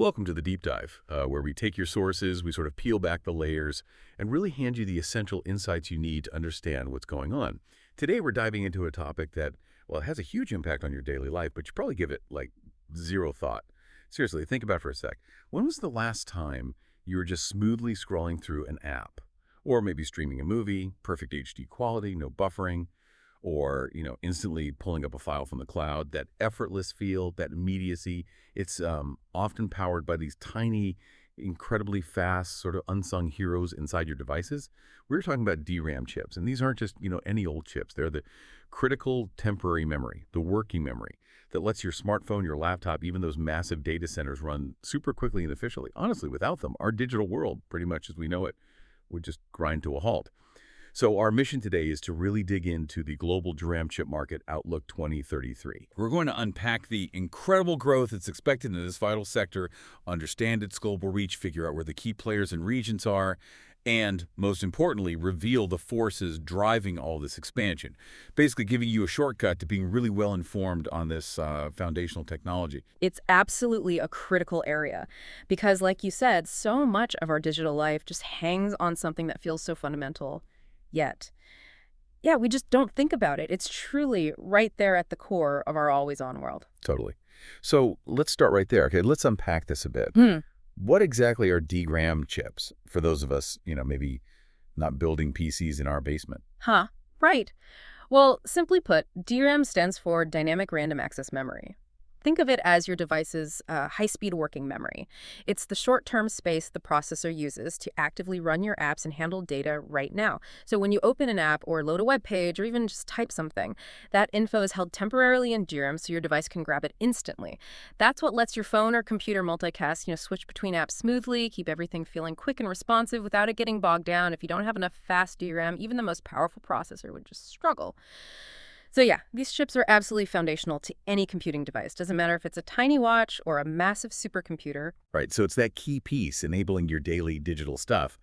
Welcome to the Deep Dive, where we take your sources, we sort of peel back the layers, and really hand you the essential insights you need to understand what's going on. Today, we're diving into a topic that, well, it has a huge impact on your daily life, but you probably give it, like, zero thought. Seriously, think about it for a sec. When was the last time you were just smoothly scrolling through an app? Or maybe streaming a movie, perfect HD quality, no buffering, or, instantly pulling up a file from the cloud, that effortless feel, that immediacy. It's often powered by these tiny, incredibly fast, sort of unsung heroes inside your devices. We're talking about DRAM chips, and these aren't just, any old chips. They're the critical temporary memory, the working memory that lets your smartphone, your laptop, even those massive data centers run super quickly and efficiently. Honestly, without them, our digital world, pretty much as we know it, would just grind to a halt. So our mission today is to really dig into the Global DRAM Chip Market Outlook 2033. We're going to unpack the incredible growth that's expected in this vital sector, understand its global reach, figure out where the key players and regions are, and, most importantly, reveal the forces driving all this expansion, basically giving you a shortcut to being really well-informed on this foundational technology. It's absolutely a critical area because, like you said, so much of our digital life just hangs on something that feels so fundamental. Yet, yeah, we just don't think about it. It's truly right there at the core of our always-on world. Totally. So let's start right there. Okay, let's unpack this a bit. What exactly are DRAM chips for those of us, maybe not building PCs in our basement? Right. Well, simply put, DRAM stands for Dynamic Random Access Memory. Think of it as your device's high-speed working memory. It's the short-term space the processor uses to actively run your apps and handle data right now. So when you open an app or load a web page or even just type something, that info is held temporarily in DRAM so your device can grab it instantly. That's what lets your phone or computer multicast, switch between apps smoothly, keep everything feeling quick and responsive without it getting bogged down. If you don't have enough fast DRAM, even the most powerful processor would just struggle. So yeah, these chips are absolutely foundational to any computing device. Doesn't matter if it's a tiny watch or a massive supercomputer. Right, so it's that key piece enabling your daily digital stuff,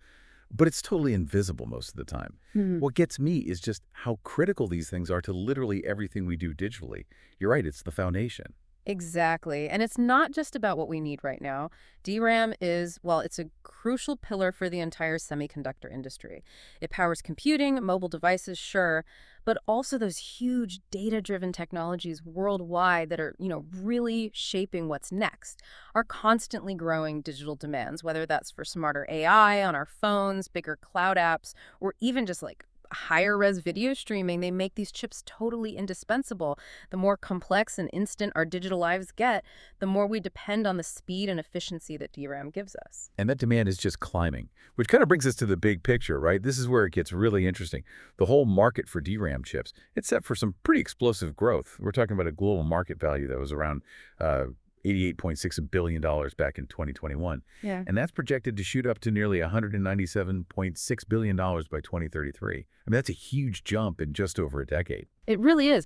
but it's totally invisible most of the time. What gets me is just how critical these things are to literally everything we do digitally. You're right, it's the foundation. Exactly. And it's not just about what we need right now. DRAM is, well, it's a crucial pillar for the entire semiconductor industry. It powers computing, mobile devices, sure, but also those huge data-driven technologies worldwide that are, really shaping what's next. Our constantly growing digital demands, whether that's for smarter AI on our phones, bigger cloud apps, or even just like higher res video streaming, they make these chips totally indispensable. The more complex and instant our digital lives get, the more we depend on the speed and efficiency that DRAM gives us. And that demand is just climbing, which kind of brings us to the big picture, right? This is where it gets really interesting. The whole market for DRAM chips, it's set for some pretty explosive growth. We're talking about a global market value that was around $88.6 billion back in 2021. Yeah. And that's projected to shoot up to nearly $197.6 billion by 2033. I mean, that's a huge jump in just over a decade. It really is.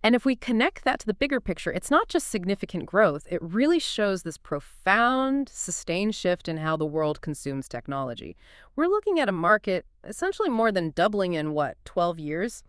And if we connect that to the bigger picture, it's not just significant growth. It really shows this profound, sustained shift in how the world consumes technology. We're looking at a market essentially more than doubling in, 12 years?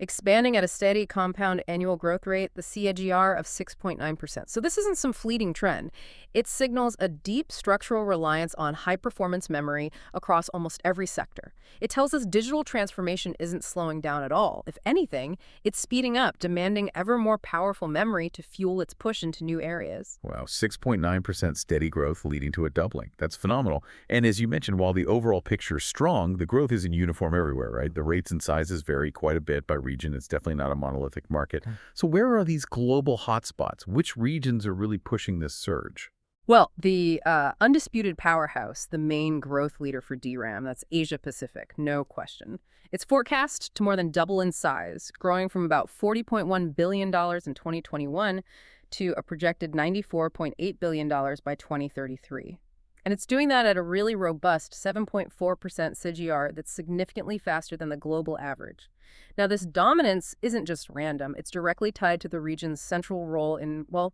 Expanding at a steady compound annual growth rate, the CAGR of 6.9%. So this isn't some fleeting trend. It signals a deep structural reliance on high-performance memory across almost every sector. It tells us digital transformation isn't slowing down at all. If anything, it's speeding up, demanding ever more powerful memory to fuel its push into new areas. Wow, 6.9% steady growth leading to a doubling. That's phenomenal. And as you mentioned, while the overall picture is strong, the growth isn't uniform everywhere, right? The rates and sizes vary quite a bit by region. It's definitely not a monolithic market. So where are these global hotspots? Which regions are really pushing this surge? Well, the undisputed powerhouse, the main growth leader for DRAM, that's Asia Pacific, no question. It's forecast to more than double in size, growing from about $40.1 billion in 2021 to a projected $94.8 billion by 2033. And it's doing that at a really robust 7.4% CAGR that's significantly faster than the global average. Now, this dominance isn't just random. It's directly tied to the region's central role in, both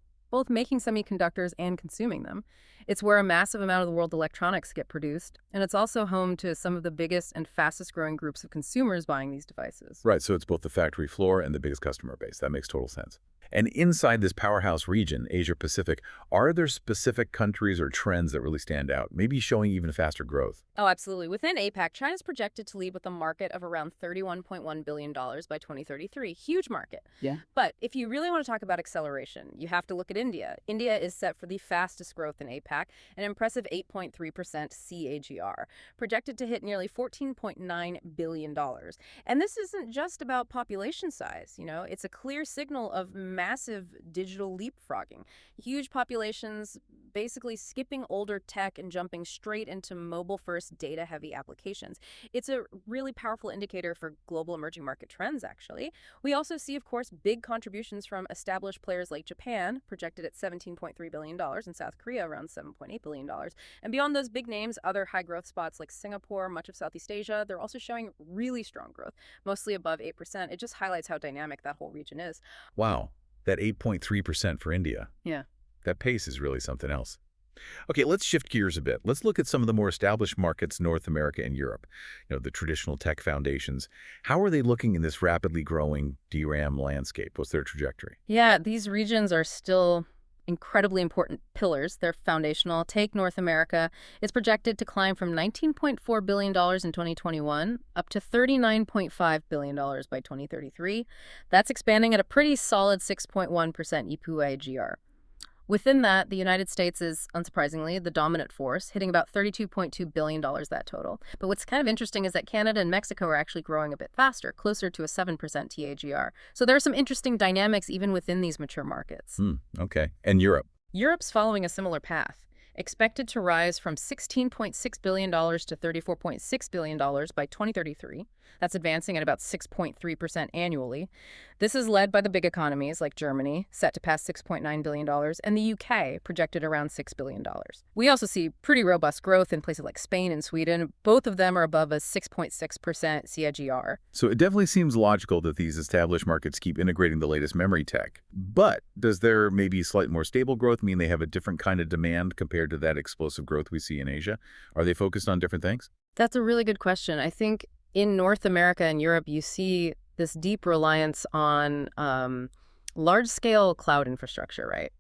making semiconductors and consuming them. It's where a massive amount of the world's electronics get produced, and it's also home to some of the biggest and fastest growing groups of consumers buying these devices. Right, so it's both the factory floor and the biggest customer base. That makes total sense. And inside this powerhouse region, Asia-Pacific, are there specific countries or trends that really stand out, maybe showing even faster growth? Oh, absolutely. Within APAC, China's projected to lead with a market of around $31.1 billion by 2033. Huge market. Yeah. But if you really want to talk about acceleration, you have to look at India. India is set for the fastest growth in APAC, an impressive 8.3% CAGR, projected to hit nearly $14.9 billion. And this isn't just about population size, it's a clear signal of massive digital leapfrogging. Huge populations basically skipping older tech and jumping straight into mobile-first, data-heavy applications. It's a really powerful indicator for global emerging market trends, actually. We also see, of course, big contributions from established players like Japan, projected at $17.3 billion, and South Korea around $7.8 billion. And beyond those big names, other high-growth spots like Singapore, much of Southeast Asia, they're also showing really strong growth, mostly above 8%. It just highlights how dynamic that whole region is. Wow, that 8.3% for India. Yeah. That pace is really something else. Okay, let's shift gears a bit. Let's look at some of the more established markets, North America and Europe. The traditional tech foundations. How are they looking in this rapidly growing DRAM landscape? What's their trajectory? Yeah, these regions are still incredibly important pillars. They're foundational. Take North America. It's projected to climb from $19.4 billion in 2021 up to $39.5 billion by 2033. That's expanding at a pretty solid 6.1% CAGR. Within that, the United States is, unsurprisingly, the dominant force, hitting about $32.2 billion that total. But what's kind of interesting is that Canada and Mexico are actually growing a bit faster, closer to a 7% CAGR. So there are some interesting dynamics even within these mature markets. Okay. And Europe? Europe's following a similar path. Expected to rise from $16.6 billion to $34.6 billion by 2033. That's advancing at about 6.3% annually. This is led by the big economies like Germany, set to pass $6.9 billion, and the UK, projected around $6 billion. We also see pretty robust growth in places like Spain and Sweden. Both of them are above a 6.6% CAGR. So it definitely seems logical that these established markets keep integrating the latest memory tech. But does their maybe slightly more stable growth mean they have a different kind of demand compared to that explosive growth we see in Asia? Are they focused on different things? That's a really good question. I think in North America and Europe, you see this deep reliance on large-scale cloud infrastructure, right?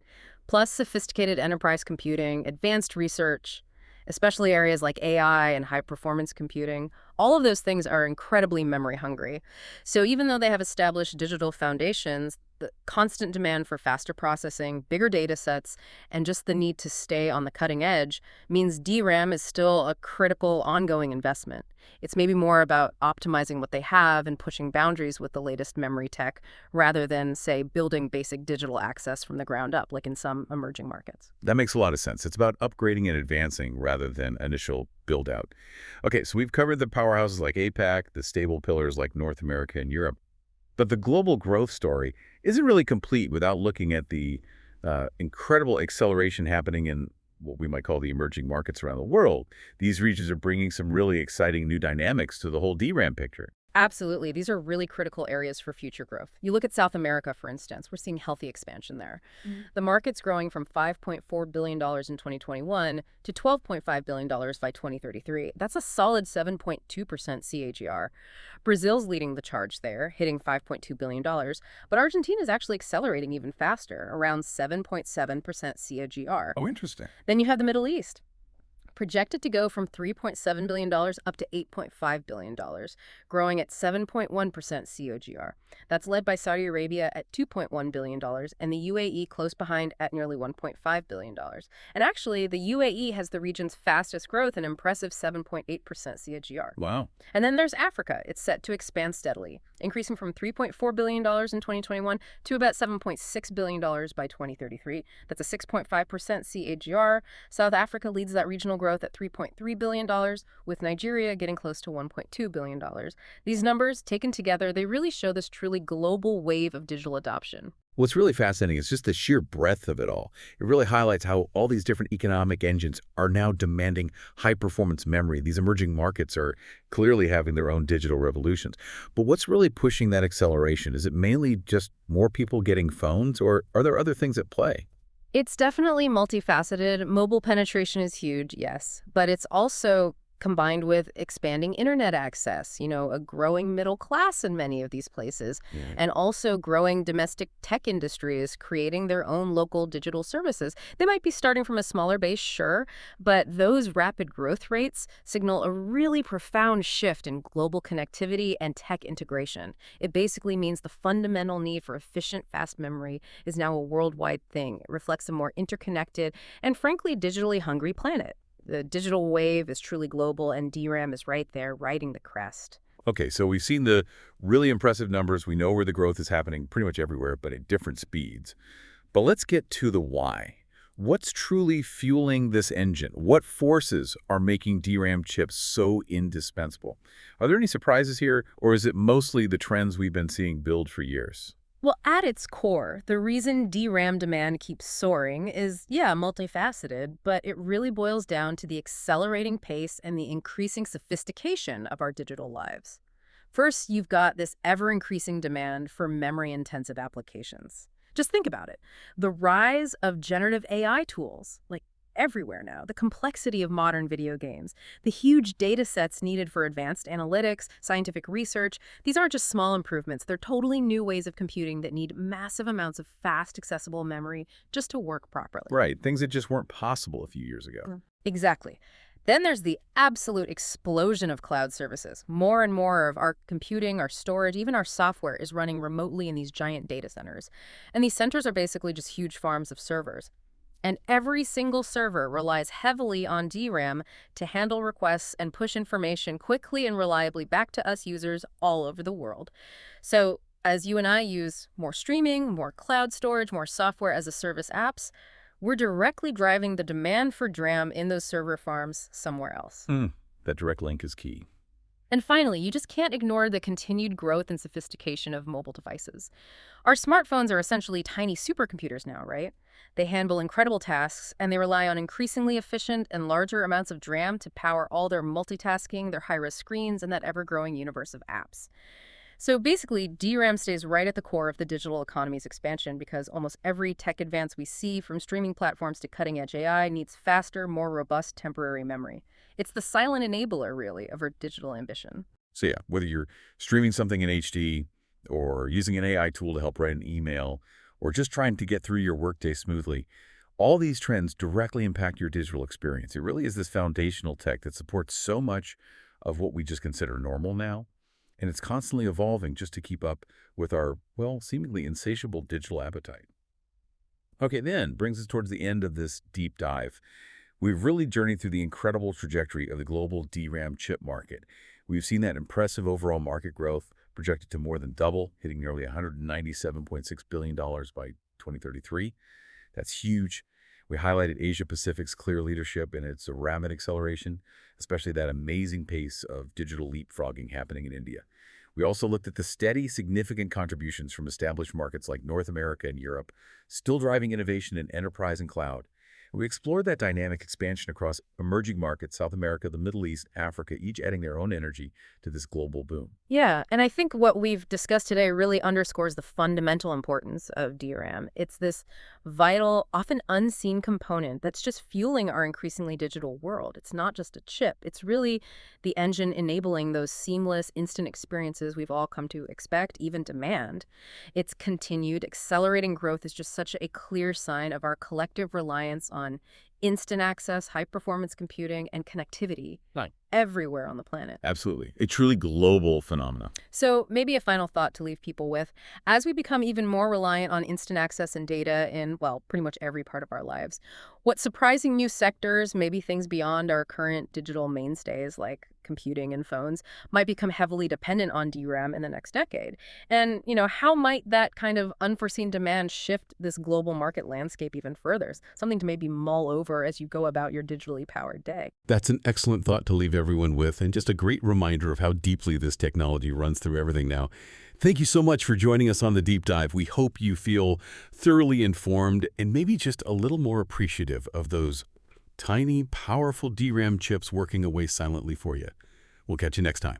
Plus sophisticated enterprise computing, advanced research, especially areas like AI and high-performance computing. All of those things are incredibly memory hungry. So even though they have established digital foundations, the constant demand for faster processing, bigger data sets, and just the need to stay on the cutting edge means DRAM is still a critical ongoing investment. It's maybe more about optimizing what they have and pushing boundaries with the latest memory tech rather than, say, building basic digital access from the ground up, like in some emerging markets. That makes a lot of sense. It's about upgrading and advancing rather than initial build-out. Okay, so we've covered the powerhouses like APAC, the stable pillars like North America and Europe. But the global growth story isn't really complete without looking at the incredible acceleration happening in what we might call the emerging markets around the world. These regions are bringing some really exciting new dynamics to the whole DRAM picture. Absolutely. These are really critical areas for future growth. You look at South America, for instance, we're seeing healthy expansion there. The market's growing from $5.4 billion in 2021 to $12.5 billion by 2033. That's a solid 7.2% CAGR. Brazil's leading the charge there, hitting $5.2 billion, but Argentina is actually accelerating even faster, around 7.7% CAGR. Oh, interesting. Then you have the Middle East, projected to go from $3.7 billion up to $8.5 billion, growing at 7.1% CAGR. That's led by Saudi Arabia at $2.1 billion and the UAE close behind at nearly $1.5 billion. And actually, the UAE has the region's fastest growth, an impressive 7.8% CAGR. Wow. And then there's Africa. It's set to expand steadily, increasing from $3.4 billion in 2021 to about $7.6 billion by 2033. That's a 6.5% CAGR. South Africa leads that regional growth at $3.3 billion, with Nigeria getting close to $1.2 billion. These numbers, taken together, they really show this truly global wave of digital adoption. What's really fascinating is just the sheer breadth of it all. It really highlights how all these different economic engines are now demanding high-performance memory. These emerging markets are clearly having their own digital revolutions. But what's really pushing that acceleration? Is it mainly just more people getting phones, or are there other things at play? It's definitely multifaceted. Mobile penetration is huge, yes, but it's also combined with expanding internet access, a growing middle class in many of these places, Yeah. and also growing domestic tech industries creating their own local digital services. They might be starting from a smaller base, sure, but those rapid growth rates signal a really profound shift in global connectivity and tech integration. It basically means the fundamental need for efficient, fast memory is now a worldwide thing. It reflects a more interconnected and, frankly, digitally hungry planet. The digital wave is truly global, and DRAM is right there, riding the crest. Okay, so we've seen the really impressive numbers. We know where the growth is happening pretty much everywhere, but at different speeds. But let's get to the why. What's truly fueling this engine? What forces are making DRAM chips so indispensable? Are there any surprises here, or is it mostly the trends we've been seeing build for years? Well, at its core, the reason DRAM demand keeps soaring is, yeah, multifaceted, but it really boils down to the accelerating pace and the increasing sophistication of our digital lives. First, you've got this ever-increasing demand for memory-intensive applications. Just think about it. The rise of generative AI tools, like everywhere now, the complexity of modern video games, the huge data sets needed for advanced analytics, scientific research, these aren't just small improvements. They're totally new ways of computing that need massive amounts of fast, accessible memory just to work properly. Right, things that just weren't possible a few years ago. Exactly. Then there's the absolute explosion of cloud services. More and more of our computing, our storage, even our software is running remotely in these giant data centers. And these centers are basically just huge farms of servers. And every single server relies heavily on DRAM to handle requests and push information quickly and reliably back to us users all over the world. So as you and I use more streaming, more cloud storage, more software as a service apps, we're directly driving the demand for DRAM in those server farms somewhere else. That direct link is key. And finally, you just can't ignore the continued growth and sophistication of mobile devices. Our smartphones are essentially tiny supercomputers now, right? They handle incredible tasks, and they rely on increasingly efficient and larger amounts of DRAM to power all their multitasking, their high-res screens, and that ever-growing universe of apps. So basically, DRAM stays right at the core of the digital economy's expansion because almost every tech advance we see, from streaming platforms to cutting-edge AI, needs faster, more robust temporary memory. It's the silent enabler, really, of our digital ambition. So yeah, whether you're streaming something in HD or using an AI tool to help write an email or just trying to get through your workday smoothly, all these trends directly impact your digital experience. It really is this foundational tech that supports so much of what we just consider normal now, and it's constantly evolving just to keep up with our, well, seemingly insatiable digital appetite. Okay, then brings us towards the end of this deep dive. We've really journeyed through the incredible trajectory of the global DRAM chip market. We've seen that impressive overall market growth projected to more than double, hitting nearly $197.6 billion by 2033. That's huge. We highlighted Asia-Pacific's clear leadership and its rapid acceleration, especially that amazing pace of digital leapfrogging happening in India. We also looked at the steady, significant contributions from established markets like North America and Europe, still driving innovation in enterprise and cloud. We explored that dynamic expansion across emerging markets, South America, the Middle East, Africa, each adding their own energy to this global boom. Yeah, and I think what we've discussed today really underscores the fundamental importance of DRAM. It's this vital, often unseen component that's just fueling our increasingly digital world. It's not just a chip. It's really the engine enabling those seamless, instant experiences we've all come to expect, even demand. Its continued, accelerating growth is just such a clear sign of our collective reliance on instant access, high-performance computing, and connectivity everywhere on the planet. Absolutely. A truly global phenomenon. So maybe a final thought to leave people with. As we become even more reliant on instant access and data in, well, pretty much every part of our lives, what surprising new sectors, maybe things beyond our current digital mainstays like computing and phones, might become heavily dependent on DRAM in the next decade? And, how might that kind of unforeseen demand shift this global market landscape even further? Something to maybe mull over as you go about your digitally powered day. That's an excellent thought to leave everyone with, and just a great reminder of how deeply this technology runs through everything now. Thank you so much for joining us on the deep dive. We hope you feel thoroughly informed and maybe just a little more appreciative of those tiny, powerful DRAM chips working away silently for you. We'll catch you next time.